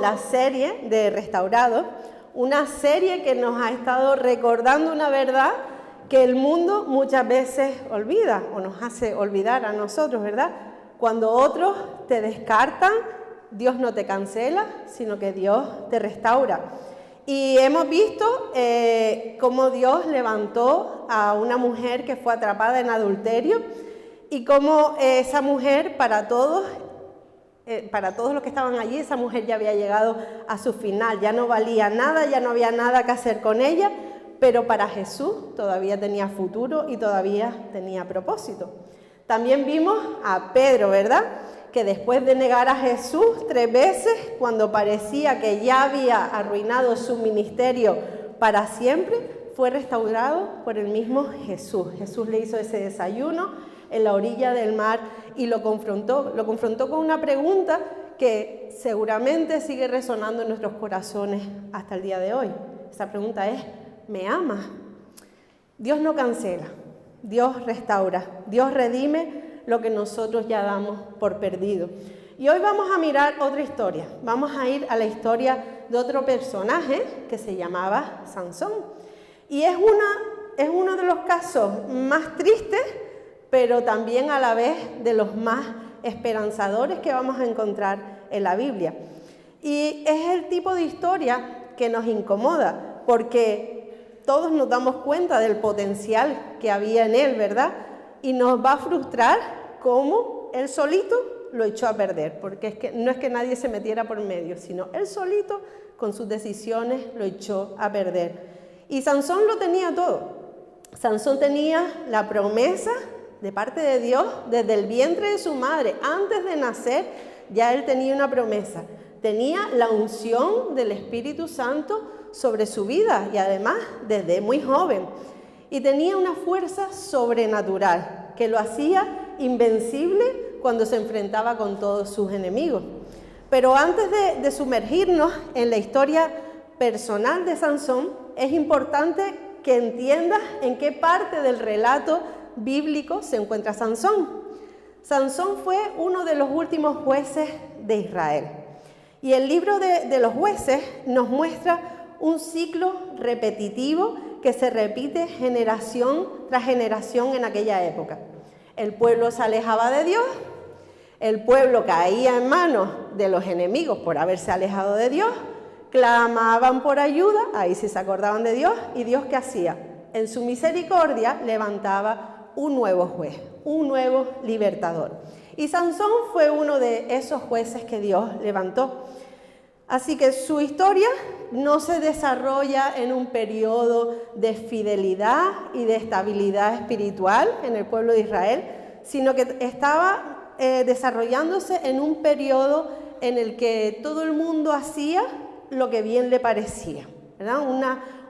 la serie de Restaurados, una serie que nos ha estado recordando una verdad que el mundo muchas veces olvida o nos hace olvidar a nosotros, ¿verdad? Cuando otros te descartan, Dios no te cancela, sino que Dios te restaura. Y hemos visto cómo Dios levantó a una mujer que fue atrapada en adulterio y cómo esa mujer, para todos los que estaban allí, esa mujer ya había llegado a su final, ya no valía nada, ya no había nada que hacer con ella, pero para Jesús todavía tenía futuro y todavía tenía propósito. También vimos a Pedro, ¿verdad?, que después de negar a Jesús 3 veces, cuando parecía que ya había arruinado su ministerio para siempre, fue restaurado por el mismo Jesús. Jesús le hizo ese desayuno en la orilla del mar y lo confrontó con una pregunta que seguramente sigue resonando en nuestros corazones hasta el día de hoy. Esa pregunta es: ¿me amas? Dios no cancela, Dios restaura, Dios redime lo que nosotros ya damos por perdido. Y hoy vamos a mirar otra historia. Vamos a ir a la historia de otro personaje que se llamaba Sansón. Y es uno de los casos más tristes, pero también a la vez de los más esperanzadores que vamos a encontrar en la Biblia. Y es el tipo de historia que nos incomoda, porque todos nos damos cuenta del potencial que había en él, ¿verdad? Y nos va a frustrar cómo él solito lo echó a perder, porque no es que nadie se metiera por medio, sino él solito con sus decisiones lo echó a perder. Y Sansón lo tenía todo. Sansón tenía la promesa de parte de Dios desde el vientre de su madre. Antes de nacer ya él tenía una promesa. Tenía la unción del Espíritu Santo sobre su vida y además desde muy joven. Y tenía una fuerza sobrenatural que lo hacía invencible cuando se enfrentaba con todos sus enemigos. Pero antes de sumergirnos en la historia personal de Sansón, es importante que entiendas en qué parte del relato bíblico se encuentra Sansón. Sansón fue uno de los últimos jueces de Israel. Y el libro de los jueces nos muestra un ciclo repetitivo que se repite generación tras generación en aquella época. El pueblo se alejaba de Dios, el pueblo caía en manos de los enemigos por haberse alejado de Dios, clamaban por ayuda, ahí sí se acordaban de Dios, y Dios ¿qué hacía? En su misericordia levantaba un nuevo juez, un nuevo libertador. Y Sansón fue uno de esos jueces que Dios levantó. Así que su historia no se desarrolla en un periodo de fidelidad y de estabilidad espiritual en el pueblo de Israel, sino que estaba desarrollándose en un periodo en el que todo el mundo hacía lo que bien le parecía, ¿verdad?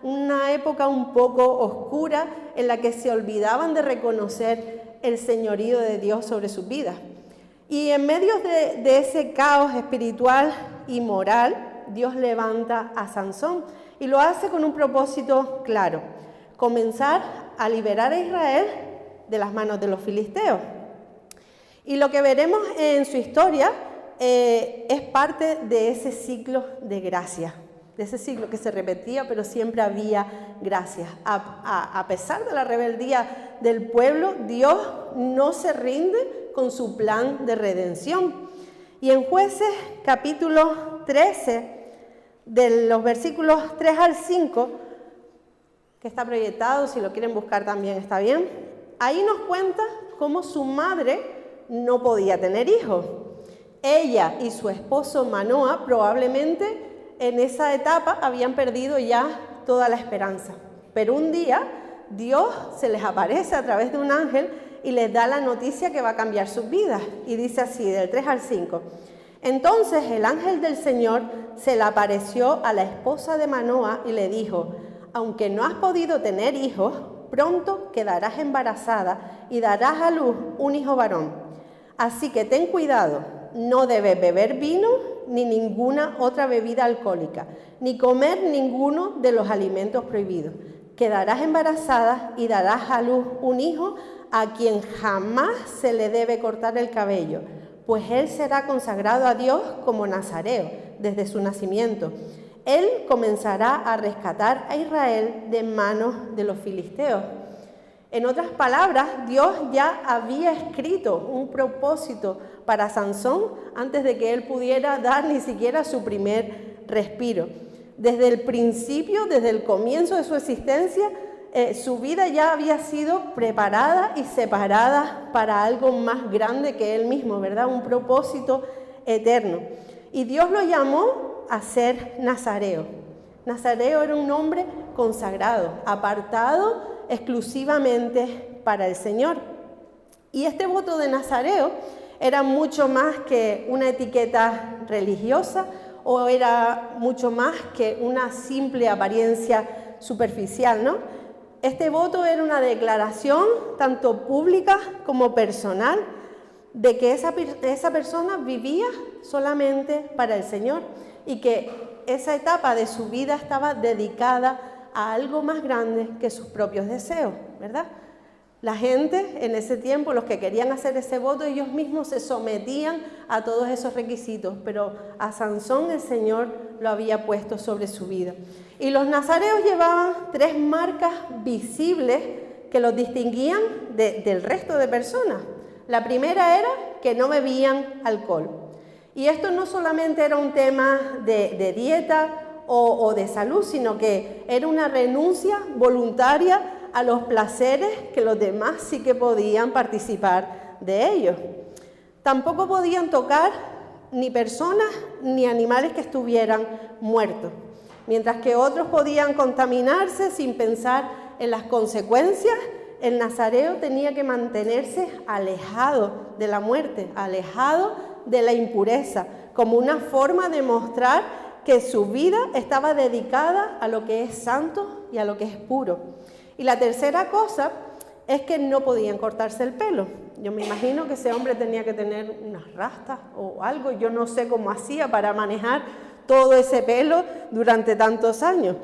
Una época un poco oscura en la que se olvidaban de reconocer el señorío de Dios sobre sus vidas. Y en medio de ese caos espiritual y moral, Dios levanta a Sansón y lo hace con un propósito claro: comenzar a liberar a Israel de las manos de los filisteos. Y lo que veremos en su historia es parte de ese ciclo de gracia, de ese ciclo que se repetía, pero siempre había gracia. A pesar de la rebeldía del pueblo, Dios no se rinde con su plan de redención. Y en Jueces capítulo 13, de los versículos 3 al 5, que está proyectado, si lo quieren buscar también está bien, ahí nos cuenta cómo su madre no podía tener hijos. Ella y su esposo Manoa probablemente en esa etapa habían perdido ya toda la esperanza. Pero un día Dios se les aparece a través de un ángel y les da la noticia que va a cambiar sus vidas. Y dice así, del 3 al 5. Entonces el ángel del Señor se le apareció a la esposa de Manoa y le dijo: aunque no has podido tener hijos, pronto quedarás embarazada y darás a luz un hijo varón. Así que ten cuidado, no debes beber vino ni ninguna otra bebida alcohólica, ni comer ninguno de los alimentos prohibidos. Quedarás embarazada y darás a luz un hijo a quien jamás se le debe cortar el cabello, pues él será consagrado a Dios como nazareo, desde su nacimiento. Él comenzará a rescatar a Israel de manos de los filisteos. En otras palabras, Dios ya había escrito un propósito para Sansón antes de que él pudiera dar ni siquiera su primer respiro. Desde el principio, desde el comienzo de su existencia, su vida ya había sido preparada y separada para algo más grande que él mismo, ¿verdad? Un propósito eterno. Y Dios lo llamó a ser nazareo. Nazareo era un hombre consagrado, apartado exclusivamente para el Señor. Y este voto de nazareo era mucho más que una etiqueta religiosa o era mucho más que una simple apariencia superficial, ¿no? Este voto era una declaración tanto pública como personal de que esa persona vivía solamente para el Señor y que esa etapa de su vida estaba dedicada a algo más grande que sus propios deseos, ¿verdad? La gente en ese tiempo, los que querían hacer ese voto, ellos mismos se sometían a todos esos requisitos, pero a Sansón el Señor lo había puesto sobre su vida. Y los nazareos llevaban 3 marcas visibles que los distinguían del resto de personas. La primera era que no bebían alcohol. Y esto no solamente era un tema de dieta o de salud, sino que era una renuncia voluntaria a los placeres que los demás sí que podían participar de ellos. Tampoco podían tocar ni personas ni animales que estuvieran muertos, mientras que otros podían contaminarse sin pensar en las consecuencias. El nazareo tenía que mantenerse alejado de la muerte, alejado de la impureza, como una forma de mostrar que su vida estaba dedicada a lo que es santo y a lo que es puro. Y la tercera cosa es que no podían cortarse el pelo. Yo me imagino que ese hombre tenía que tener unas rastas o algo, yo no sé cómo hacía para manejar todo ese pelo durante tantos años.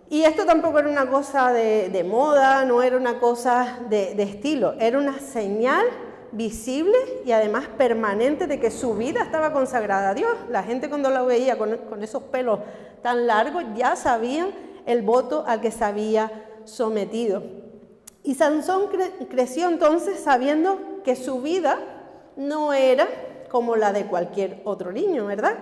Y esto tampoco era una cosa de moda, no era una cosa de estilo, era una señal visible y además permanente de que su vida estaba consagrada a Dios. La gente cuando lo veía con esos pelos tan largos ya sabían el voto al que se había sometido. Y Sansón creció entonces sabiendo que su vida no era como la de cualquier otro niño, ¿verdad?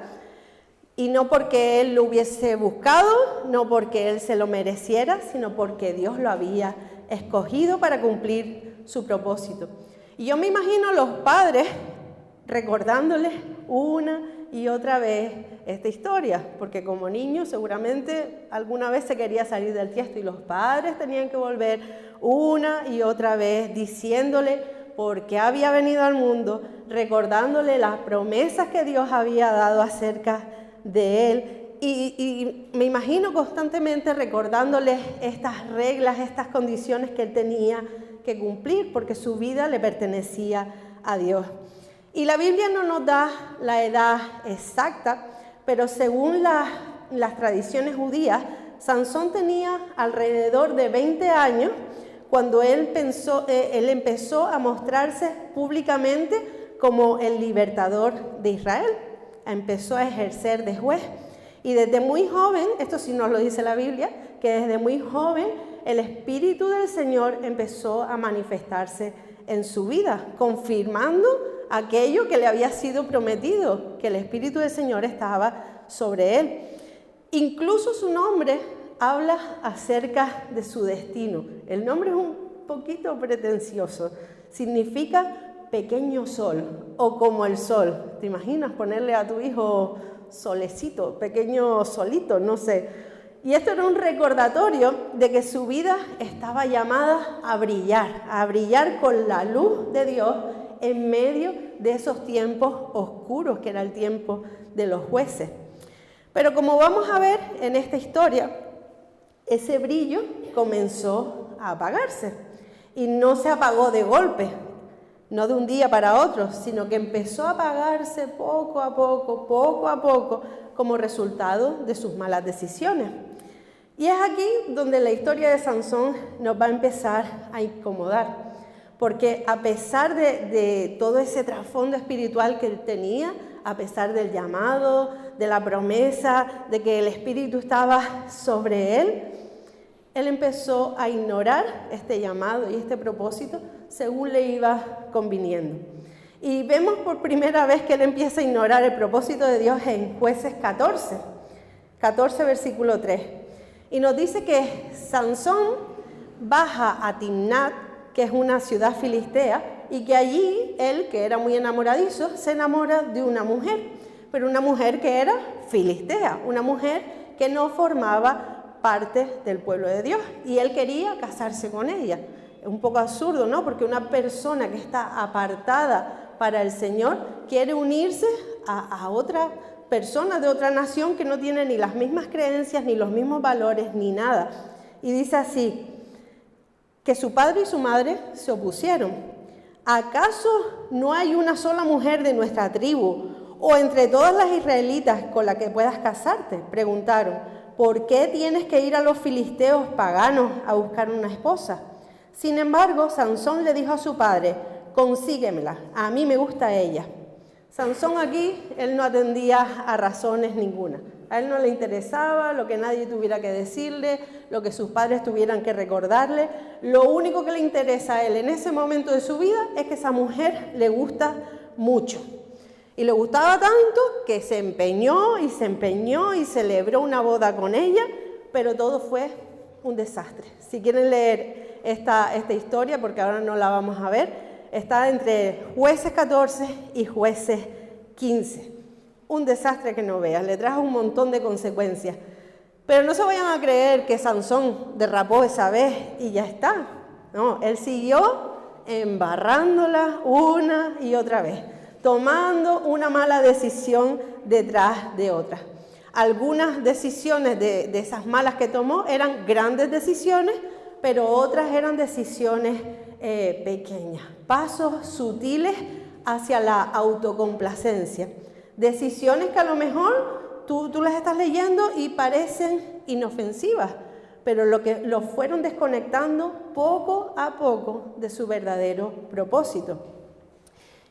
Y no porque él lo hubiese buscado, no porque él se lo mereciera, sino porque Dios lo había escogido para cumplir su propósito. Y yo me imagino a los padres recordándoles una y otra vez esta historia, porque como niño seguramente alguna vez se quería salir del tiesto y los padres tenían que volver una y otra vez diciéndole por qué había venido al mundo, recordándole las promesas que Dios había dado acerca de él. Y me imagino constantemente recordándoles estas reglas, estas condiciones que él tenía que cumplir, porque su vida le pertenecía a Dios. Y la Biblia no nos da la edad exacta, pero según las tradiciones judías, Sansón tenía alrededor de 20 años cuando él empezó a mostrarse públicamente como el libertador de Israel. Empezó a ejercer de juez. Y desde muy joven, esto sí nos lo dice la Biblia, que desde muy joven el Espíritu del Señor empezó a manifestarse en su vida, confirmando aquello que le había sido prometido, que el Espíritu del Señor estaba sobre él. Incluso su nombre habla acerca de su destino. El nombre es un poquito pretencioso, significa pequeño sol o como el sol. ¿Te imaginas ponerle a tu hijo solecito, pequeño solito? No sé. Y esto era un recordatorio de que su vida estaba llamada a brillar con la luz de Dios en medio de esos tiempos oscuros que era el tiempo de los jueces. Pero como vamos a ver en esta historia, ese brillo comenzó a apagarse y no se apagó de golpe, no de un día para otro, sino que empezó a apagarse poco a poco, como resultado de sus malas decisiones. Y es aquí donde la historia de Sansón nos va a empezar a incomodar, porque a pesar de todo ese trasfondo espiritual que él tenía, a pesar del llamado, de la promesa, de que el Espíritu estaba sobre él, él empezó a ignorar este llamado y este propósito según le iba conviniendo. Y vemos por primera vez que él empieza a ignorar el propósito de Dios en Jueces 14 versículo 3. Y nos dice que Sansón baja a Timnat, que es una ciudad filistea, y que allí él, que era muy enamoradizo, se enamora de una mujer, pero una mujer que era filistea, una mujer que no formaba parte del pueblo de Dios, y él quería casarse con ella. Es un poco absurdo, ¿no? Porque una persona que está apartada para el Señor quiere unirse a otra persona de otra nación que no tiene ni las mismas creencias, ni los mismos valores, ni nada. Y dice así, que su padre y su madre se opusieron. ¿Acaso no hay una sola mujer de nuestra tribu o entre todas las israelitas con la que puedas casarte? Preguntaron. ¿Por qué tienes que ir a los filisteos paganos a buscar una esposa? Sin embargo, Sansón le dijo a su padre, consíguemela, a mí me gusta ella. Sansón aquí, él no atendía a razones ninguna. A él no le interesaba lo que nadie tuviera que decirle, lo que sus padres tuvieran que recordarle. Lo único que le interesa a él en ese momento de su vida es que esa mujer le gusta mucho. Y le gustaba tanto que se empeñó y celebró una boda con ella, pero todo fue un desastre. Si quieren leer esta historia, porque ahora no la vamos a ver, está entre Jueces 14 y Jueces 15. Un desastre que no veas, le trajo un montón de consecuencias. Pero no se vayan a creer que Sansón derrapó esa vez y ya está. No, él siguió embarrándola una y otra vez, tomando una mala decisión detrás de otra. Algunas decisiones de esas malas que tomó eran grandes decisiones, pero otras eran decisiones pequeñas, pasos sutiles hacia la autocomplacencia. Decisiones que a lo mejor tú las estás leyendo y parecen inofensivas, pero lo fueron desconectando poco a poco de su verdadero propósito.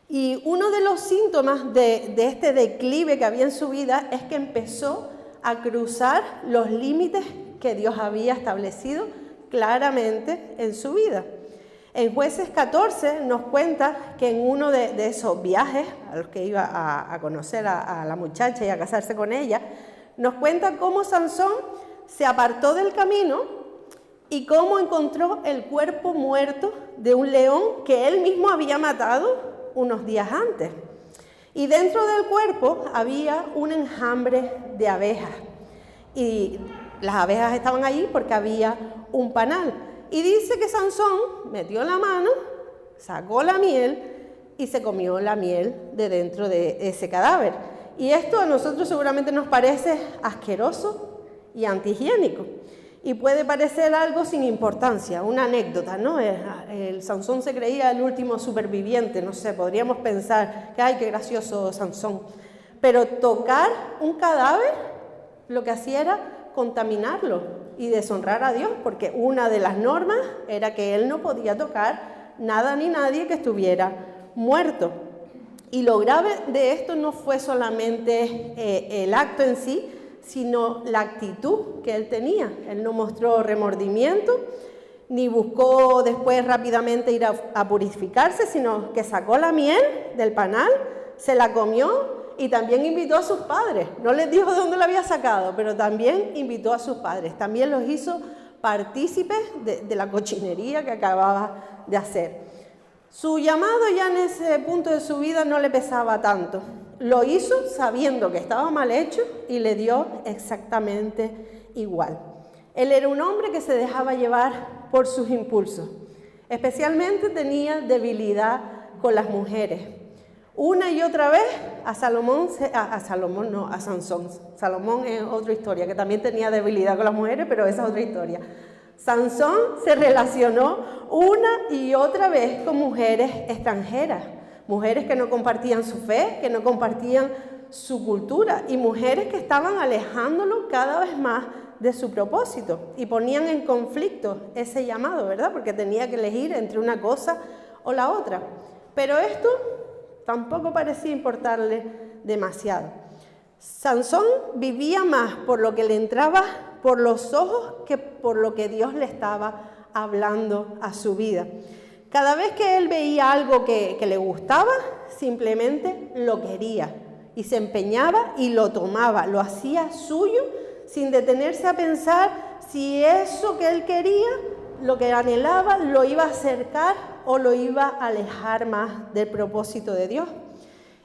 Y uno de los síntomas de este declive que había en su vida es que empezó a cruzar los límites que Dios había establecido claramente en su vida. En Jueces 14 nos cuenta que en uno de esos viajes a los que iba a conocer a la muchacha y a casarse con ella, nos cuenta cómo Sansón se apartó del camino y cómo encontró el cuerpo muerto de un león que él mismo había matado unos días antes. Y dentro del cuerpo había un enjambre de abejas. Y las abejas estaban allí porque había un panal. Y dice que Sansón metió la mano, sacó la miel y se comió la miel de dentro de ese cadáver. Y esto a nosotros seguramente nos parece asqueroso y antihigiénico. Y puede parecer algo sin importancia, una anécdota, ¿no? El Sansón se creía el último superviviente, no sé, podríamos pensar que, ay, qué gracioso Sansón. Pero tocar un cadáver lo que hacía era contaminarlo y deshonrar a Dios, porque una de las normas era que él no podía tocar nada ni nadie que estuviera muerto. Y lo grave de esto no fue solamente el acto en sí, sino la actitud que él tenía. Él no mostró remordimiento, ni buscó después rápidamente ir a purificarse, sino que sacó la miel del panal, se la comió y también invitó a sus padres. No les dijo de dónde la había sacado, pero también invitó a sus padres. También los hizo partícipes de la cochinería que acababa de hacer. Su llamado ya en ese punto de su vida no le pesaba tanto. Lo hizo sabiendo que estaba mal hecho y le dio exactamente igual. Él era un hombre que se dejaba llevar por sus impulsos. Especialmente tenía debilidad con las mujeres. Una y otra vez a Sansón. Salomón es otra historia, que también tenía debilidad con las mujeres, pero esa es otra historia. Sansón se relacionó una y otra vez con mujeres extranjeras, mujeres que no compartían su fe, que no compartían su cultura, y mujeres que estaban alejándolo cada vez más de su propósito y ponían en conflicto ese llamado, ¿verdad? Porque tenía que elegir entre una cosa o la otra. Pero esto tampoco parecía importarle demasiado. Sansón vivía más por lo que le entraba por los ojos que por lo que Dios le estaba hablando a su vida. Cada vez que él veía algo que le gustaba, simplemente lo quería y se empeñaba y lo tomaba, lo hacía suyo sin detenerse a pensar si eso que él quería, lo que anhelaba, lo iba a acercar o lo iba a alejar más del propósito de Dios.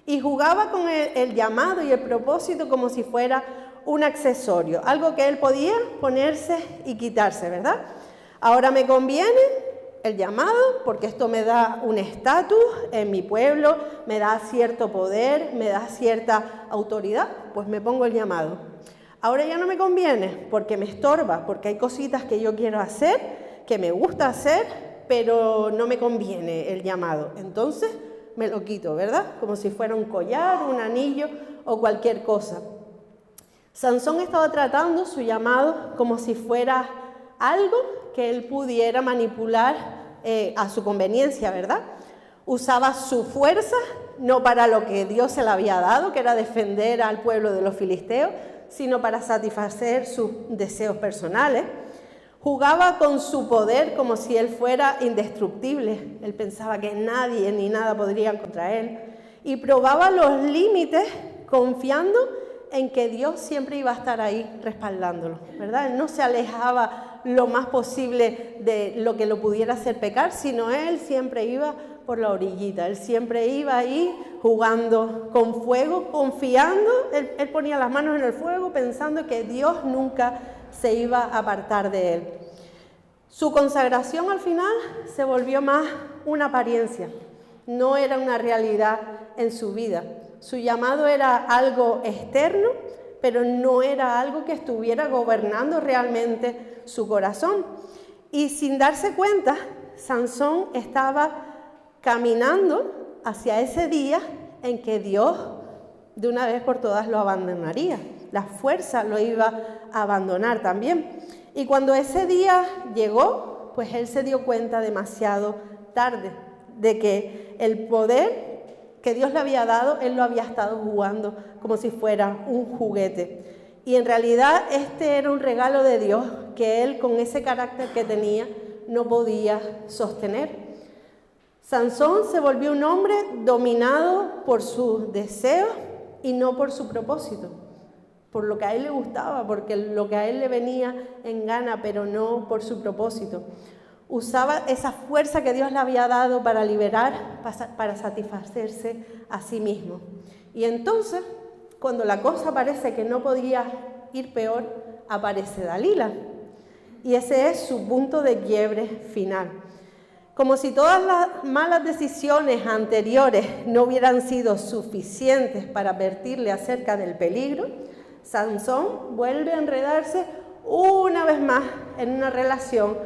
Y jugaba con el llamado y el propósito como si fuera un accesorio, algo que él podía ponerse y quitarse, ¿verdad? Ahora me conviene el llamado porque esto me da un estatus en mi pueblo, me da cierto poder, me da cierta autoridad, pues me pongo el llamado. Ahora ya no me conviene porque me estorba, porque hay cositas que yo quiero hacer, que me gusta hacer, pero no me conviene el llamado. Entonces me lo quito, ¿verdad? Como si fuera un collar, un anillo o cualquier cosa. Sansón estaba tratando su llamado como si fuera algo que él pudiera manipular a su conveniencia, ¿verdad? Usaba su fuerza no para lo que Dios se le había dado, que era defender al pueblo de los filisteos, sino para satisfacer sus deseos personales. Jugaba con su poder como si él fuera indestructible. Él pensaba que nadie ni nada podría contra él. Y probaba los límites confiando en que Dios siempre iba a estar ahí respaldándolo, ¿verdad? Él no se alejaba lo más posible de lo que lo pudiera hacer pecar, sino él siempre iba por la orillita, él siempre iba ahí jugando con fuego, confiando, él ponía las manos en el fuego pensando que Dios nunca se iba a apartar de él. Su consagración al final se volvió más una apariencia, no era una realidad en su vida. Su llamado era algo externo, pero no era algo que estuviera gobernando realmente su corazón. Y sin darse cuenta, Sansón estaba caminando hacia ese día en que Dios de una vez por todas lo abandonaría. La fuerza lo iba a abandonar también. Y cuando ese día llegó, pues él se dio cuenta demasiado tarde de que el poder que Dios le había dado, él lo había estado jugando como si fuera un juguete. Y en realidad este era un regalo de Dios que él, con ese carácter que tenía, no podía sostener. Sansón se volvió un hombre dominado por sus deseos y no por su propósito, por lo que a él le gustaba, porque lo que a él le venía en gana, pero no por su propósito. Usaba esa fuerza que Dios le había dado para liberar, para satisfacerse a sí mismo. Y entonces, cuando la cosa parece que no podía ir peor, aparece Dalila. Y ese es su punto de quiebre final. Como si todas las malas decisiones anteriores no hubieran sido suficientes para advertirle acerca del peligro, Sansón vuelve a enredarse una vez más en una relación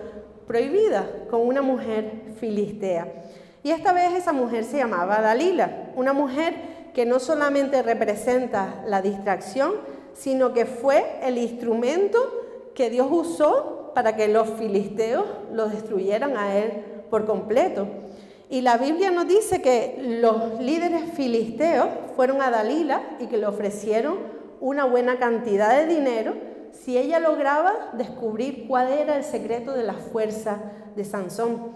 prohibida con una mujer filistea. Y esta vez esa mujer se llamaba Dalila, una mujer que no solamente representa la distracción, sino que fue el instrumento que Dios usó para que los filisteos lo destruyeran a él por completo. Y la Biblia nos dice que los líderes filisteos fueron a Dalila y que le ofrecieron una buena cantidad de dinero si ella lograba descubrir cuál era el secreto de la fuerza de Sansón.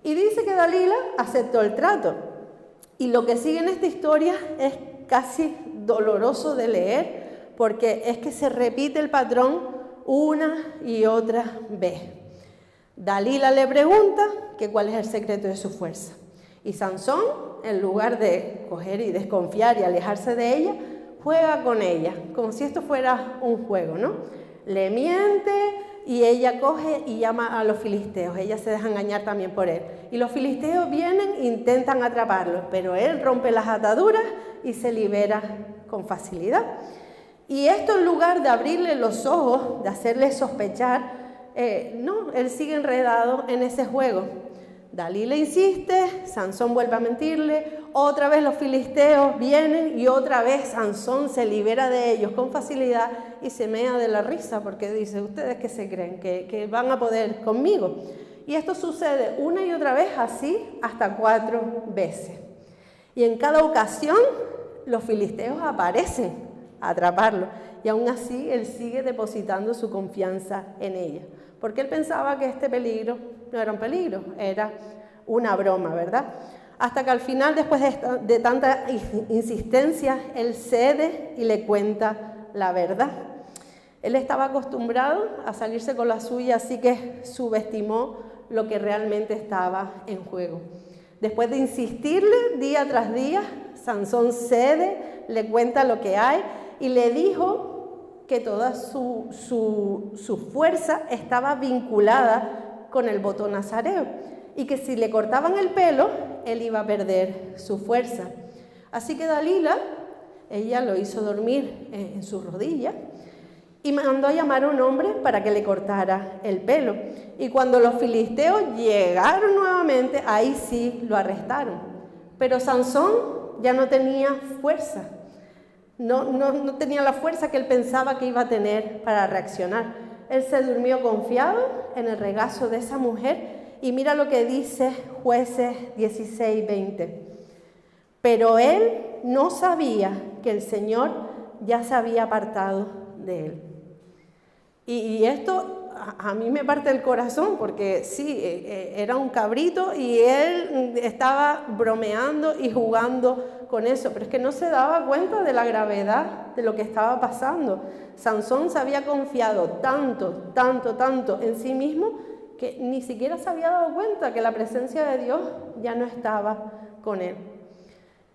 Y dice que Dalila aceptó el trato. Y lo que sigue en esta historia es casi doloroso de leer, porque es que se repite el patrón una y otra vez. Dalila le pregunta que cuál es el secreto de su fuerza. Y Sansón, en lugar de coger y desconfiar y alejarse de ella, juega con ella, como si esto fuera un juego, ¿no? Le miente y ella coge y llama a los filisteos. Ella se deja engañar también por él. Y los filisteos vienen e intentan atraparlo, pero él rompe las ataduras y se libera con facilidad. Y esto, en lugar de abrirle los ojos, de hacerle sospechar, no, él sigue enredado en ese juego. Dalila insiste, Sansón vuelve a mentirle, otra vez los filisteos vienen y otra vez Sansón se libera de ellos con facilidad y se mea de la risa porque dice, ¿ustedes qué se creen? ¿Que van a poder conmigo? Y esto sucede una y otra vez así hasta 4 veces. Y en cada ocasión los filisteos aparecen a atraparlo. Y aún así él sigue depositando su confianza en ella. Porque él pensaba que este peligro no era un peligro, era una broma, ¿verdad? Hasta que al final, después de tanta insistencia, él cede y le cuenta la verdad. Él estaba acostumbrado a salirse con la suya, así que subestimó lo que realmente estaba en juego. Después de insistirle día tras día, Sansón cede, le cuenta lo que hay y le dijo que toda su fuerza estaba vinculada con el voto nazareo y que si le cortaban el pelo, él iba a perder su fuerza. Así que Dalila, ella lo hizo dormir en sus rodillas y mandó a llamar a un hombre para que le cortara el pelo. Y cuando los filisteos llegaron nuevamente, ahí sí lo arrestaron. Pero Sansón ya no tenía fuerza. No tenía la fuerza que él pensaba que iba a tener para reaccionar. Él se durmió confiado en el regazo de esa mujer. Y mira lo que dice Jueces 16:20. Pero él no sabía que el Señor ya se había apartado de él. Y esto a mí me parte el corazón porque sí, era un cabrito y él estaba bromeando y jugando con eso, pero es que no se daba cuenta de la gravedad de lo que estaba pasando. Sansón se había confiado tanto en sí mismo que ni siquiera se había dado cuenta que la presencia de Dios ya no estaba con él.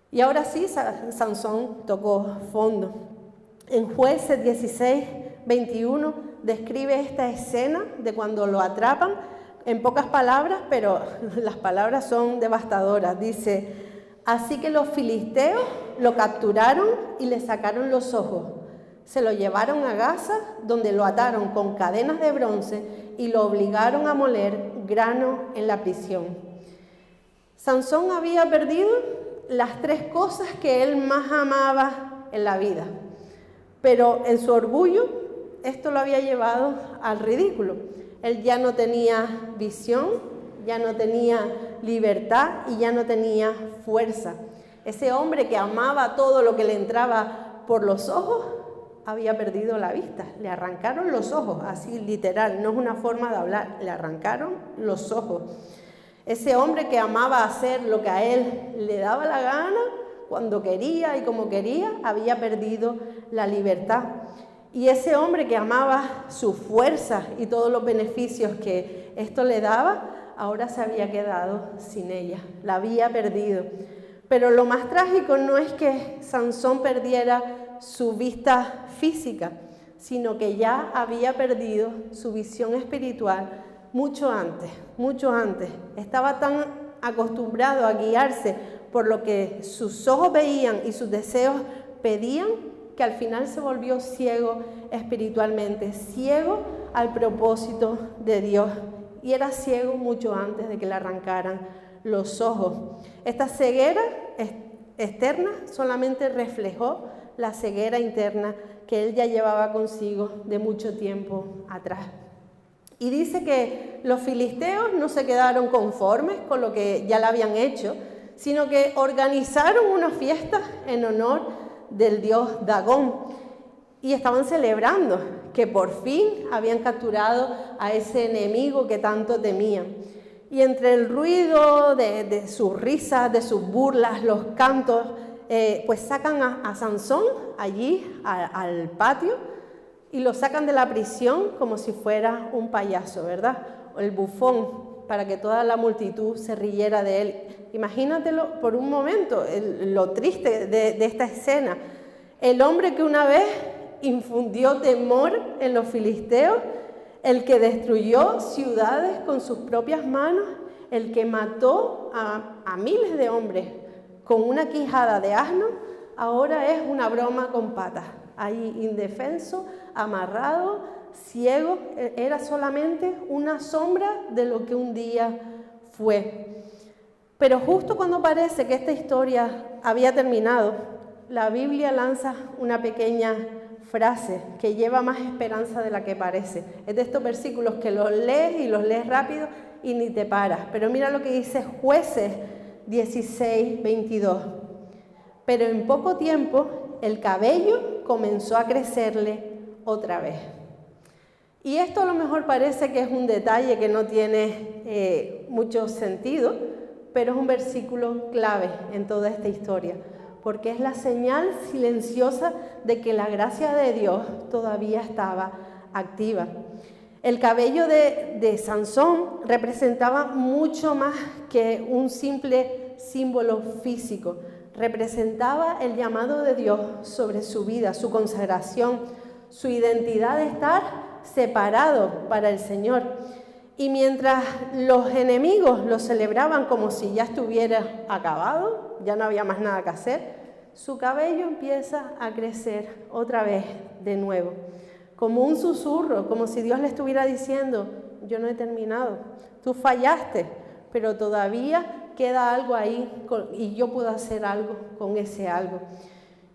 Y ahora sí, Sansón tocó fondo. En Jueces 16:21 describe esta escena de cuando lo atrapan en pocas palabras, pero las palabras son devastadoras. Dice: así que los filisteos lo capturaron y le sacaron los ojos. Se lo llevaron a Gaza, donde lo ataron con cadenas de bronce y lo obligaron a moler grano en la prisión. Sansón había perdido las 3 cosas que él más amaba en la vida, pero en su orgullo esto lo había llevado al ridículo. Él ya no tenía visión, ya no tenía libertad y ya no tenía fuerza. Ese hombre que amaba todo lo que le entraba por los ojos había perdido la vista. Le arrancaron los ojos, así literal, no es una forma de hablar, le arrancaron los ojos. Ese hombre que amaba hacer lo que a él le daba la gana, cuando quería y como quería, había perdido la libertad. Y ese hombre que amaba su fuerza y todos los beneficios que esto le daba, ahora se había quedado sin ella, la había perdido. Pero lo más trágico no es que Sansón perdiera su vista física, sino que ya había perdido su visión espiritual mucho antes. Estaba tan acostumbrado a guiarse por lo que sus ojos veían y sus deseos pedían, que al final se volvió ciego espiritualmente, ciego al propósito de Dios. Y era ciego mucho antes de que le arrancaran los ojos. Esta ceguera externa solamente reflejó la ceguera interna que él ya llevaba consigo de mucho tiempo atrás. Y dice que los filisteos no se quedaron conformes con lo que ya le habían hecho, sino que organizaron una fiesta en honor del dios Dagón y estaban celebrando que por fin habían capturado a ese enemigo que tanto temían. Y entre el ruido de sus risas, de sus burlas, los cantos, pues sacan a Sansón allí al patio y lo sacan de la prisión como si fuera un payaso, ¿verdad? O el bufón, para que toda la multitud se riera de él. Imagínatelo por un momento, lo triste de esta escena. El hombre que una vez infundió temor en los filisteos, el que destruyó ciudades con sus propias manos, el que mató a miles de hombres con una quijada de asno, ahora es una broma con patas. Ahí indefenso, amarrado, ciego, era solamente una sombra de lo que un día fue. Pero justo cuando parece que esta historia había terminado, la Biblia lanza una pequeña frase que lleva más esperanza de la que parece. Es de estos versículos que los lees rápido y ni te paras. Pero mira lo que dice Jueces 16:22. pero en poco tiempo el cabello comenzó a crecerle otra vez. Y esto a lo mejor parece que es un detalle que no tiene mucho sentido, pero es un versículo clave en toda esta historia, porque es la señal silenciosa de que la gracia de Dios todavía estaba activa. El cabello de Sansón representaba mucho más que un simple símbolo físico. Representaba el llamado de Dios sobre su vida, su consagración, su identidad de estar separado para el Señor. Y mientras los enemigos lo celebraban como si ya estuviera acabado, ya no había más nada que hacer, su cabello empieza a crecer otra vez de nuevo, como un susurro, como si Dios le estuviera diciendo: yo no he terminado, tú fallaste, pero todavía queda algo ahí y yo puedo hacer algo con ese algo.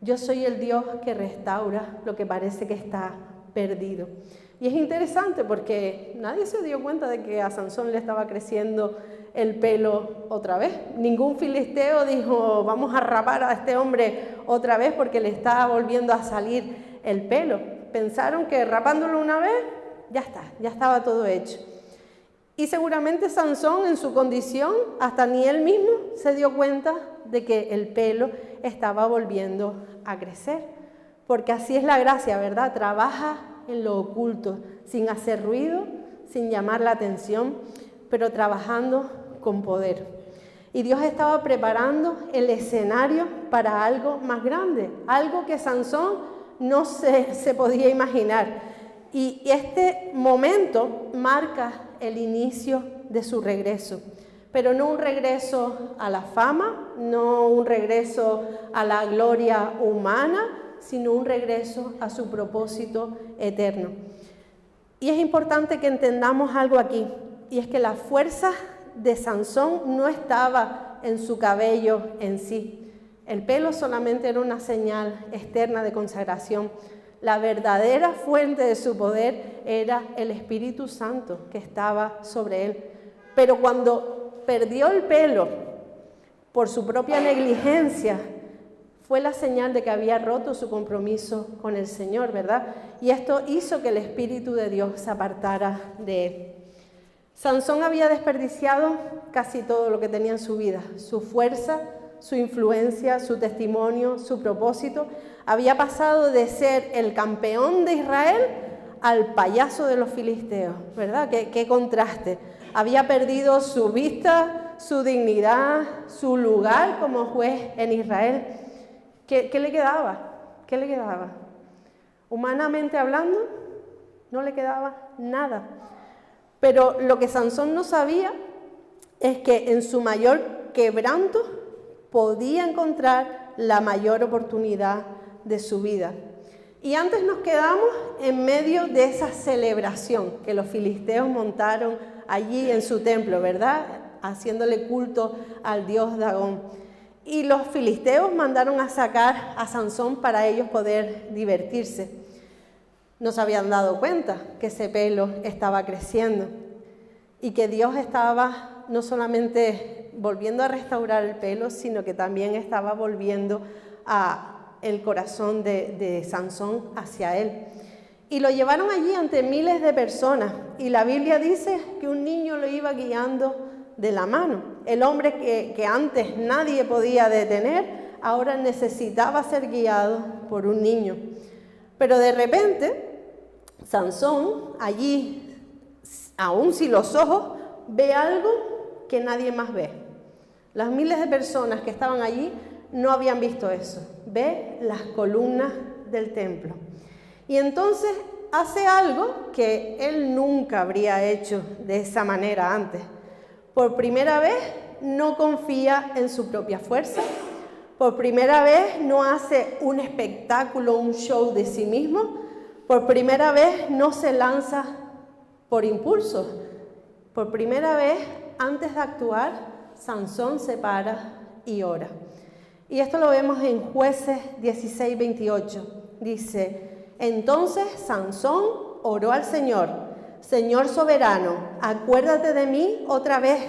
Yo soy el Dios que restaura lo que parece que está perdido. Y es interesante porque nadie se dio cuenta de que a Sansón le estaba creciendo el pelo otra vez. Ningún filisteo dijo: vamos a rapar a este hombre otra vez porque le está volviendo a salir el pelo. Pensaron que rapándolo una vez, ya está, ya estaba todo hecho. Y seguramente Sansón, en su condición, hasta ni él mismo se dio cuenta de que el pelo estaba volviendo a crecer. Porque así es la gracia, ¿verdad? Trabaja en lo oculto, sin hacer ruido, sin llamar la atención, pero trabajando con poder. Y Dios estaba preparando el escenario para algo más grande, algo que Sansón no se podía imaginar. Y este momento marca el inicio de su regreso, pero no un regreso a la fama, no un regreso a la gloria humana, sino un regreso a su propósito eterno. Y es importante que entendamos algo aquí, y es que la fuerza de Sansón no estaba en su cabello en sí. El pelo solamente era una señal externa de consagración. La verdadera fuente de su poder era el Espíritu Santo que estaba sobre él. Pero cuando perdió el pelo por su propia negligencia, fue la señal de que había roto su compromiso con el Señor, ¿verdad? Y esto hizo que el Espíritu de Dios se apartara de él. Sansón había desperdiciado casi todo lo que tenía en su vida, su fuerza, su influencia, su testimonio, su propósito. Había pasado de ser el campeón de Israel al payaso de los filisteos, ¿verdad? Qué contraste. Había perdido su vista, su dignidad, su lugar como juez en Israel. ¿Qué le quedaba? ¿Qué le quedaba? Humanamente hablando, no le quedaba nada. Pero lo que Sansón no sabía es que en su mayor quebranto podía encontrar la mayor oportunidad de su vida. Y antes nos quedamos en medio de esa celebración que los filisteos montaron allí en su templo, ¿verdad? Haciéndole culto al dios Dagón. Y los filisteos mandaron a sacar a Sansón para ellos poder divertirse. No se habían dado cuenta que ese pelo estaba creciendo y que Dios estaba no solamente volviendo a restaurar el pelo, sino que también estaba volviendo el corazón de Sansón hacia él. Y lo llevaron allí ante miles de personas, y la Biblia dice que un niño lo iba guiando de la mano. El hombre que antes nadie podía detener, ahora necesitaba ser guiado por un niño. Pero de repente, Sansón, allí, aún sin los ojos, ve algo que nadie más ve. Las miles de personas que estaban allí no habían visto eso. Ve las columnas del templo. Y entonces hace algo que él nunca habría hecho de esa manera antes. Por primera vez no confía en su propia fuerza. Por primera vez no hace un espectáculo, un show de sí mismo. Por primera vez no se lanza por impulso. Por primera vez, antes de actuar, Sansón se para y ora. Y esto lo vemos en Jueces 16:28. Dice: entonces Sansón oró al Señor: Señor soberano, acuérdate de mí otra vez.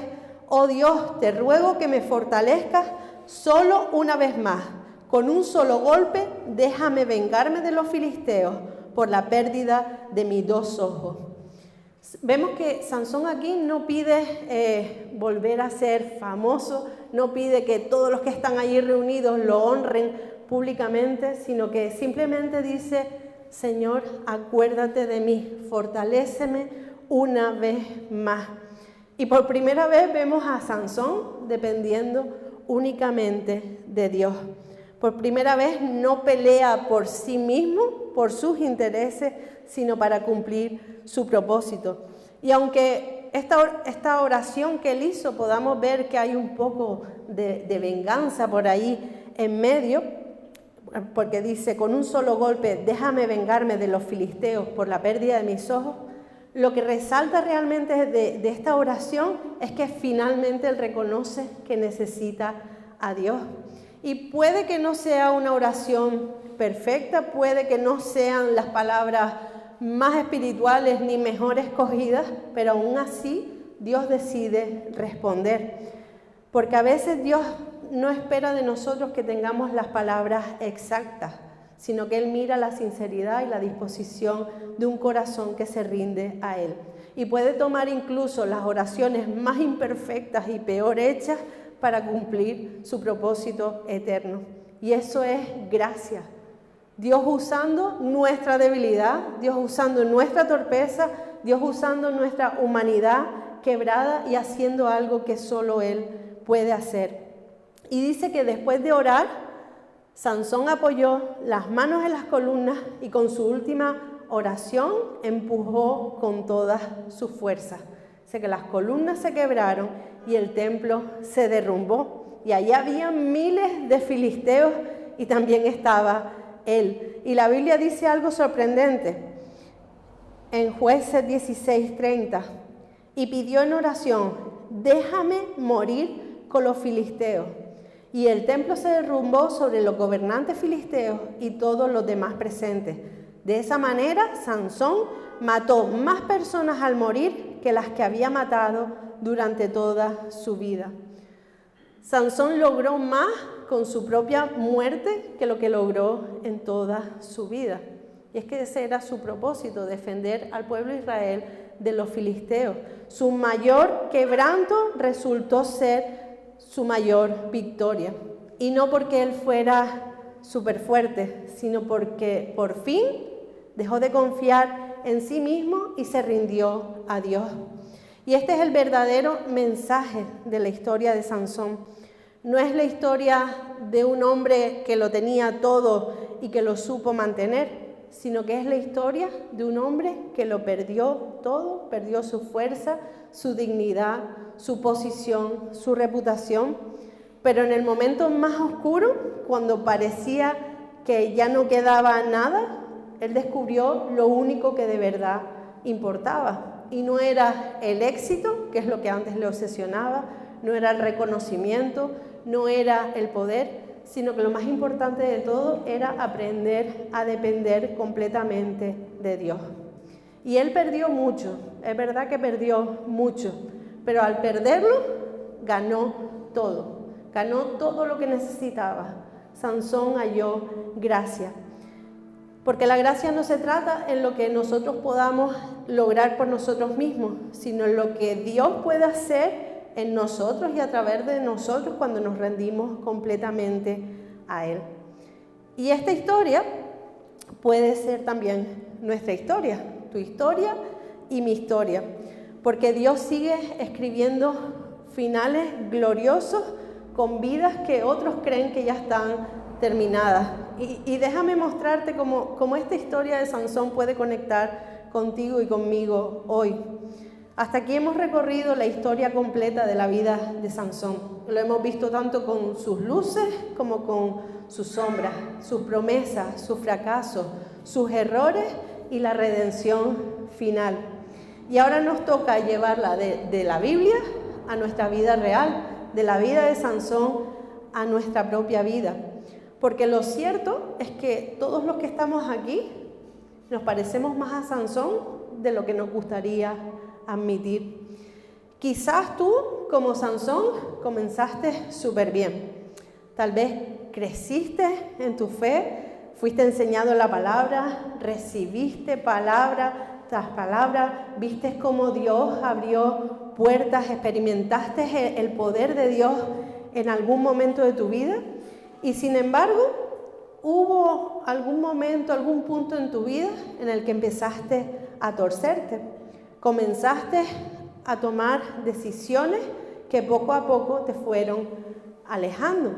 Oh Dios, te ruego que me fortalezcas solo una vez más, con un solo golpe, déjame vengarme de los filisteos por la pérdida de mis 2 ojos. Vemos que Sansón aquí no pide volver a ser famoso, no pide que todos los que están allí reunidos lo honren públicamente, sino que simplemente dice: Señor, acuérdate de mí, fortaléceme una vez más. Y por primera vez vemos a Sansón dependiendo únicamente de Dios. Por primera vez no pelea por sí mismo, por sus intereses, sino para cumplir su propósito. Y aunque esta oración que él hizo podamos ver que hay un poco de venganza por ahí en medio, porque dice: con un solo golpe déjame vengarme de los filisteos por la pérdida de mis ojos, lo que resalta realmente de esta oración es que finalmente él reconoce que necesita a Dios. Y puede que no sea una oración perfecta, puede que no sean las palabras más espirituales ni mejor escogidas, pero aún así Dios decide responder. Porque a veces Dios no espera de nosotros que tengamos las palabras exactas, sino que Él mira la sinceridad y la disposición de un corazón que se rinde a Él. Y puede tomar incluso las oraciones más imperfectas y peor hechas para cumplir su propósito eterno. Y eso es gracia. Dios usando nuestra debilidad, Dios usando nuestra torpeza, Dios usando nuestra humanidad quebrada y haciendo algo que solo Él puede hacer. Y dice que después de orar, Sansón apoyó las manos en las columnas y con su última oración empujó con todas sus fuerzas. Dice que las columnas se quebraron y el templo se derrumbó. Y allí había miles de filisteos y también estaba él. Y la Biblia dice algo sorprendente. En Jueces 16:30, y pidió en oración: déjame morir con los filisteos. Y el templo se derrumbó sobre los gobernantes filisteos y todos los demás presentes. De esa manera, Sansón mató más personas al morir que las que había matado durante toda su vida. Sansón logró más con su propia muerte que lo que logró en toda su vida. Y es que ese era su propósito, defender al pueblo de Israel de los filisteos. Su mayor quebranto resultó ser su mayor victoria. Y no porque él fuera súper fuerte, sino porque por fin dejó de confiar en sí mismo y se rindió a Dios. Y este es el verdadero mensaje de la historia de Sansón. No es la historia de un hombre que lo tenía todo y que lo supo mantener, sino que es la historia de un hombre que lo perdió todo, perdió su fuerza, su dignidad, su posición, su reputación. Pero en el momento más oscuro, cuando parecía que ya no quedaba nada, él descubrió lo único que de verdad importaba. Y no era el éxito, que es lo que antes le obsesionaba, no era el reconocimiento, no era el poder, sino que lo más importante de todo era aprender a depender completamente de Dios. Y él perdió mucho, es verdad que perdió mucho, pero al perderlo ganó todo lo que necesitaba. Sansón halló gracia. Porque la gracia no se trata en lo que nosotros podamos lograr por nosotros mismos, sino en lo que Dios puede hacer en nosotros y a través de nosotros cuando nos rendimos completamente a Él. Y esta historia puede ser también nuestra historia, tu historia y mi historia, porque Dios sigue escribiendo finales gloriosos con vidas que otros creen que ya están terminadas. Y déjame mostrarte cómo esta historia de Sansón puede conectar contigo y conmigo hoy. Hasta aquí hemos recorrido la historia completa de la vida de Sansón. Lo hemos visto tanto con sus luces como con sus sombras, sus promesas, sus fracasos, sus errores y la redención final. Y ahora nos toca llevarla de la Biblia a nuestra vida real, de la vida de Sansón a nuestra propia vida. Porque lo cierto es que todos los que estamos aquí nos parecemos más a Sansón de lo que nos gustaría admitir. Quizás tú, como Sansón, comenzaste súper bien. Tal vez creciste en tu fe, fuiste enseñado la palabra, recibiste palabra tras palabra, viste cómo Dios abrió puertas, experimentaste el poder de Dios en algún momento de tu vida, y sin embargo hubo algún momento, algún punto en tu vida en el que empezaste a torcerte, comenzaste a tomar decisiones que poco a poco te fueron alejando.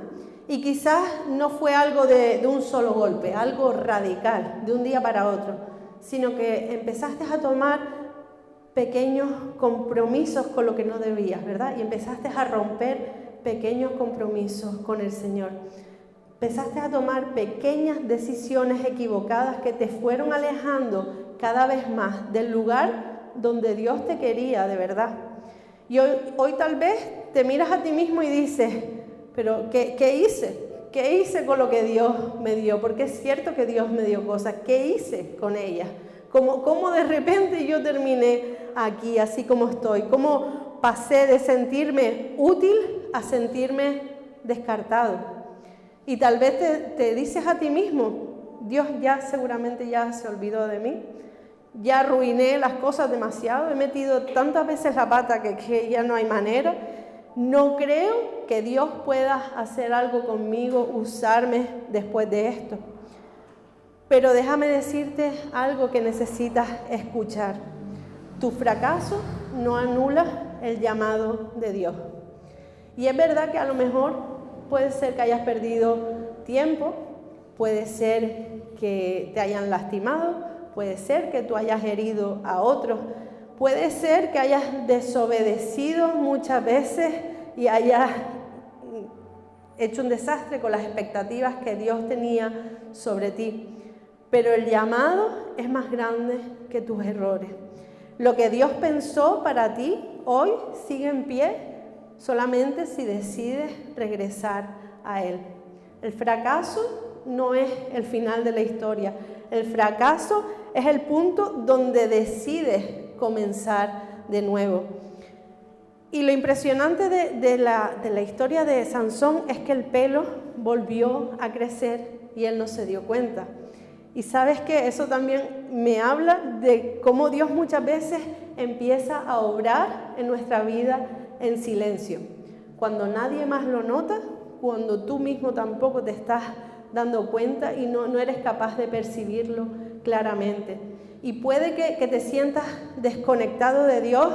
Y quizás no fue algo de un solo golpe, algo radical, de un día para otro, sino que empezaste a tomar pequeños compromisos con lo que no debías, ¿verdad? Y empezaste a romper pequeños compromisos con el Señor. Empezaste a tomar pequeñas decisiones equivocadas que te fueron alejando cada vez más del lugar donde Dios te quería de verdad. Y hoy tal vez te miras a ti mismo y dices, pero ¿qué hice? ¿Qué hice con lo que Dios me dio? Porque es cierto que Dios me dio cosas. ¿Qué hice con ellas? ¿Cómo de repente yo terminé aquí, así como estoy? ¿Cómo pasé de sentirme útil a sentirme descartado? Y tal vez te dices a ti mismo, Dios seguramente ya se olvidó de mí. Ya arruiné las cosas demasiado, he metido tantas veces la pata que ya no hay manera. No creo que Dios pueda hacer algo conmigo, usarme después de esto. Pero déjame decirte algo que necesitas escuchar. Tu fracaso no anula el llamado de Dios. Y es verdad que a lo mejor puede ser que hayas perdido tiempo, puede ser que te hayan lastimado, puede ser que tú hayas herido a otros, puede ser que hayas desobedecido muchas veces y hayas hecho un desastre con las expectativas que Dios tenía sobre ti. Pero el llamado es más grande que tus errores. Lo que Dios pensó para ti hoy sigue en pie solamente si decides regresar a Él. El fracaso no es el final de la historia. El fracaso es el punto donde decides comenzar de nuevo. Y lo impresionante de la historia de Sansón es que el pelo volvió a crecer y él no se dio cuenta. Y sabes que eso también me habla de cómo Dios muchas veces empieza a obrar en nuestra vida en silencio. Cuando nadie más lo nota, cuando tú mismo tampoco te estás dando cuenta y no eres capaz de percibirlo claramente. Y puede que te sientas desconectado de Dios,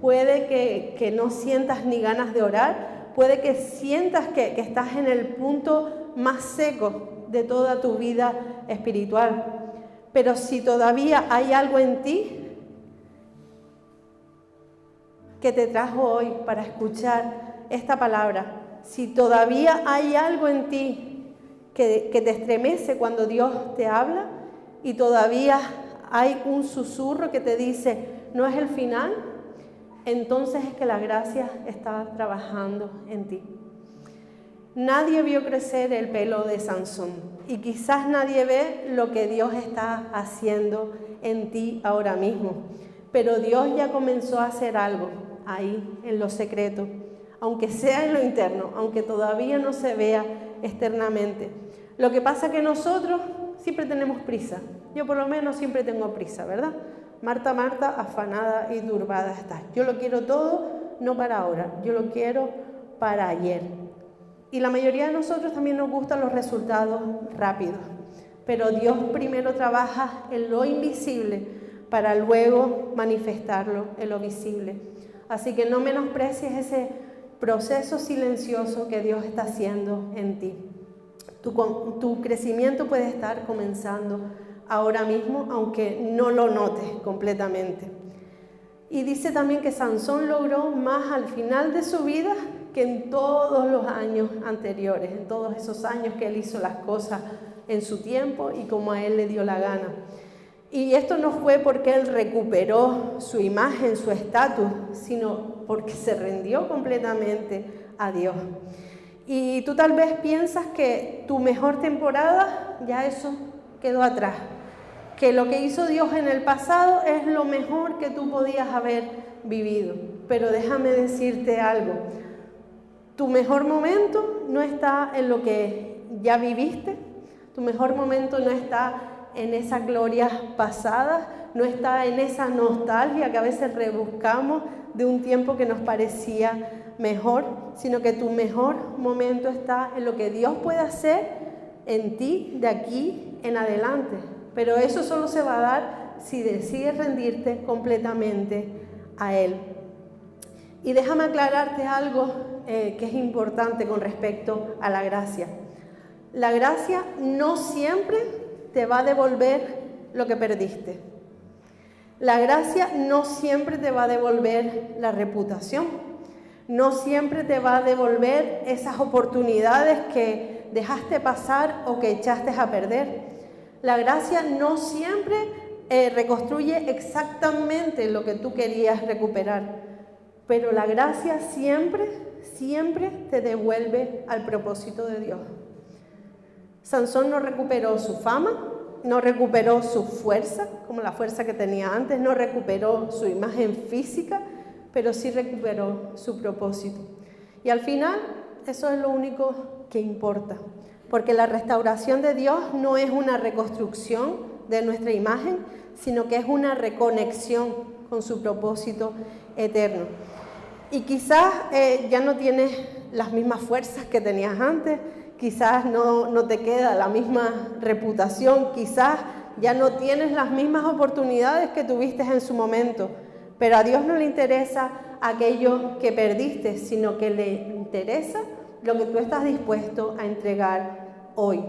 puede que no sientas ni ganas de orar, puede que sientas que estás en el punto más seco de toda tu vida espiritual. Pero si todavía hay algo en ti que te trajo hoy para escuchar esta palabra, si todavía hay algo en ti que te estremece cuando Dios te habla y todavía hay un susurro que te dice, no es el final, entonces es que la gracia está trabajando en ti. Nadie vio crecer el pelo de Sansón y quizás nadie ve lo que Dios está haciendo en ti ahora mismo, pero Dios ya comenzó a hacer algo ahí en lo secreto, aunque sea en lo interno, aunque todavía no se vea externamente. Lo que pasa es que nosotros siempre tenemos prisa. Yo por lo menos siempre tengo prisa, ¿verdad? Marta, afanada y turbada está. Yo lo quiero todo, no para ahora, yo lo quiero para ayer. Y la mayoría de nosotros también nos gustan los resultados rápidos. Pero Dios primero trabaja en lo invisible para luego manifestarlo en lo visible. Así que no menosprecies ese proceso silencioso que Dios está haciendo en ti. Tu crecimiento puede estar comenzando ahora mismo, aunque no lo notes completamente. Y dice también que Sansón logró más al final de su vida que en todos los años anteriores, en todos esos años que él hizo las cosas en su tiempo y como a él le dio la gana. Y esto no fue porque él recuperó su imagen, su estatus, sino porque se rindió completamente a Dios. Y tú tal vez piensas que tu mejor temporada, ya eso quedó atrás. Que lo que hizo Dios en el pasado es lo mejor que tú podías haber vivido. Pero déjame decirte algo. Tu mejor momento no está en lo que ya viviste. Tu mejor momento no está en esas glorias pasadas, no está en esa nostalgia que a veces rebuscamos de un tiempo que nos parecía mejor, sino que tu mejor momento está en lo que Dios puede hacer en ti de aquí en adelante. Pero eso solo se va a dar si decides rendirte completamente a Él. Y déjame aclararte algo que es importante con respecto a la gracia. La gracia no siempre te va a devolver lo que perdiste. La gracia no siempre te va a devolver la reputación. No siempre te va a devolver esas oportunidades que dejaste pasar o que echaste a perder. La gracia no siempre reconstruye exactamente lo que tú querías recuperar. Pero la gracia siempre te devuelve al propósito de Dios. Sansón no recuperó su fama, no recuperó su fuerza, como la fuerza que tenía antes, no recuperó su imagen física, pero sí recuperó su propósito. Y al final, eso es lo único que importa, porque la restauración de Dios no es una reconstrucción de nuestra imagen, sino que es una reconexión con su propósito eterno. Y quizás ya no tienes las mismas fuerzas que tenías antes, quizás no te queda la misma reputación, quizás ya no tienes las mismas oportunidades que tuviste en su momento, pero a Dios no le interesa aquello que perdiste, sino que le interesa lo que tú estás dispuesto a entregar hoy.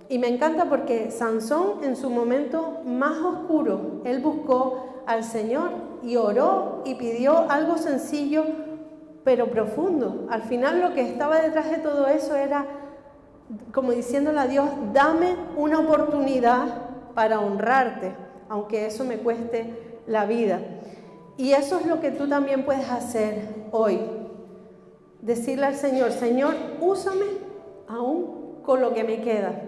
Y me encanta porque Sansón en su momento más oscuro, él buscó al Señor y oró y pidió algo sencillo pero profundo. Al final lo que estaba detrás de todo eso era como diciéndole a Dios, dame una oportunidad para honrarte, aunque eso me cueste la vida. Y eso es lo que tú también puedes hacer hoy. Decirle al Señor, Señor, úsame aún con lo que me queda.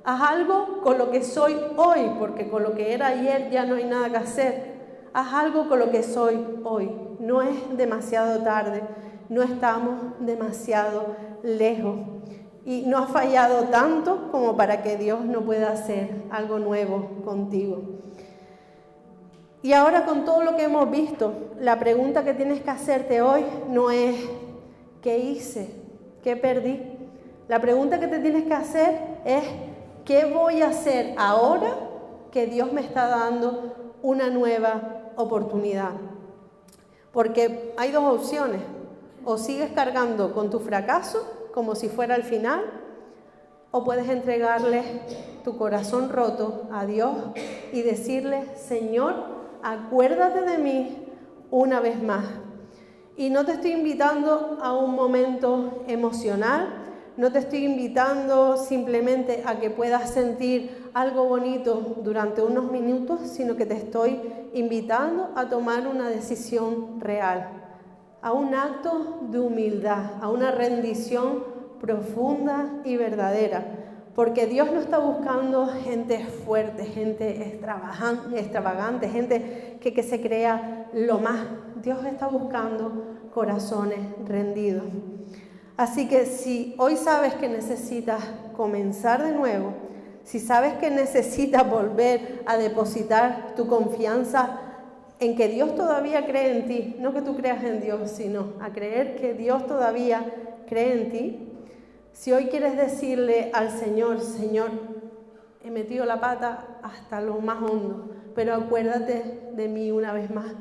Haz algo con lo que soy hoy, porque con lo que era ayer ya no hay nada que hacer. Haz algo con lo que soy hoy. No es demasiado tarde, no estamos demasiado lejos. Y no has fallado tanto como para que Dios no pueda hacer algo nuevo contigo. Y ahora con todo lo que hemos visto, la pregunta que tienes que hacerte hoy no es ¿qué hice? ¿Qué perdí? La pregunta que te tienes que hacer es ¿qué voy a hacer ahora que Dios me está dando una nueva oportunidad? Porque hay dos opciones. O sigues cargando con tu fracaso como si fuera el final, o puedes entregarle tu corazón roto a Dios y decirle, Señor, acuérdate de mí una vez más. Y no te estoy invitando a un momento emocional, no te estoy invitando simplemente a que puedas sentir algo bonito durante unos minutos, sino que te estoy invitando a tomar una decisión real, a un acto de humildad, a una rendición profunda y verdadera, porque Dios no está buscando gente fuerte, gente extravagante, gente que se crea lo más. Dios está buscando corazones rendidos. Así que si hoy sabes que necesitas comenzar de nuevo, si sabes que necesitas volver a depositar tu confianza en que Dios todavía cree en ti, no que tú creas en Dios, sino a creer que Dios todavía cree en ti. Si hoy quieres decirle al Señor, Señor, he metido la pata hasta lo más hondo, pero acuérdate de mí una vez más.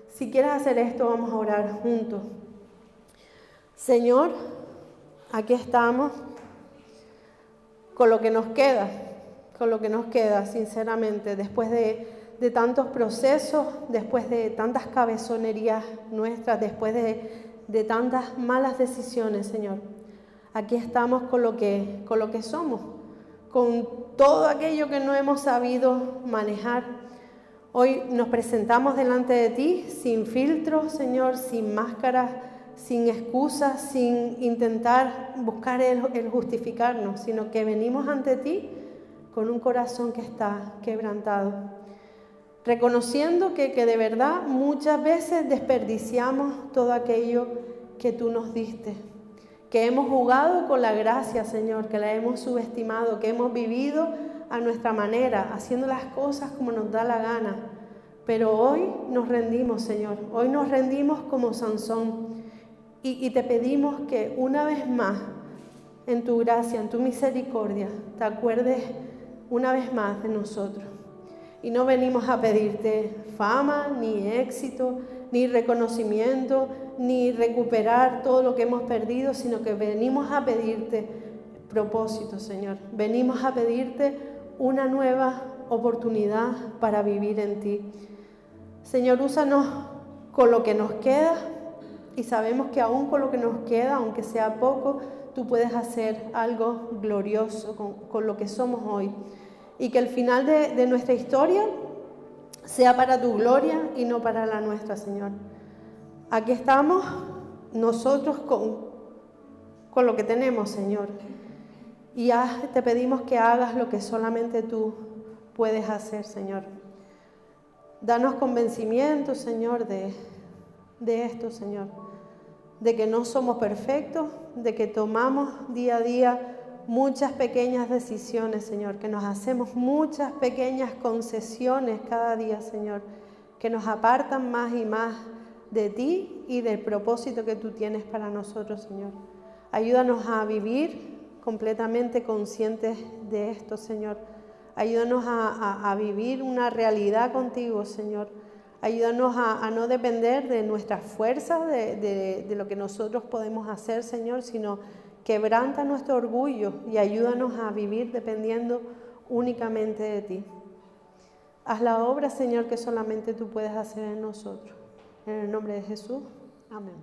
Si quieres hacer esto, vamos a orar juntos. Señor, aquí estamos con lo que nos queda, sinceramente, después de tantos procesos, después de tantas cabezonerías nuestras, después de tantas malas decisiones, Señor. Aquí estamos con lo que somos, con todo aquello que no hemos sabido manejar. Hoy nos presentamos delante de ti sin filtros, Señor, sin máscaras, sin excusas, sin intentar buscar el justificarnos, sino que venimos ante ti con un corazón que está quebrantado, reconociendo que de verdad muchas veces desperdiciamos todo aquello que tú nos diste, que hemos jugado con la gracia, Señor, que la hemos subestimado, que hemos vivido a nuestra manera, haciendo las cosas como nos da la gana. Pero hoy nos rendimos, Señor, hoy nos rendimos como Sansón y te pedimos que una vez más, en tu gracia, en tu misericordia, te acuerdes una vez más de nosotros. Y no venimos a pedirte fama, ni éxito, ni reconocimiento, ni recuperar todo lo que hemos perdido, sino que venimos a pedirte propósito, Señor. Venimos a pedirte una nueva oportunidad para vivir en ti. Señor, úsanos con lo que nos queda y sabemos que aún con lo que nos queda, aunque sea poco, tú puedes hacer algo glorioso con lo que somos hoy. Y que el final de nuestra historia sea para tu gloria y no para la nuestra, Señor. Aquí estamos nosotros con lo que tenemos, Señor. Y te pedimos que hagas lo que solamente tú puedes hacer, Señor. Danos convencimiento, Señor, de esto, Señor. De que no somos perfectos, de que tomamos día a día muchas pequeñas decisiones, Señor, que nos hacemos muchas pequeñas concesiones cada día, Señor, que nos apartan más y más de ti y del propósito que tú tienes para nosotros, Señor. Ayúdanos a vivir completamente conscientes de esto, Señor. Ayúdanos a vivir una realidad contigo, Señor. Ayúdanos a no depender de nuestras fuerzas, de lo que nosotros podemos hacer, Señor, sino quebranta nuestro orgullo y ayúdanos a vivir dependiendo únicamente de ti. Haz la obra, Señor, que solamente tú puedes hacer en nosotros. En el nombre de Jesús. Amén.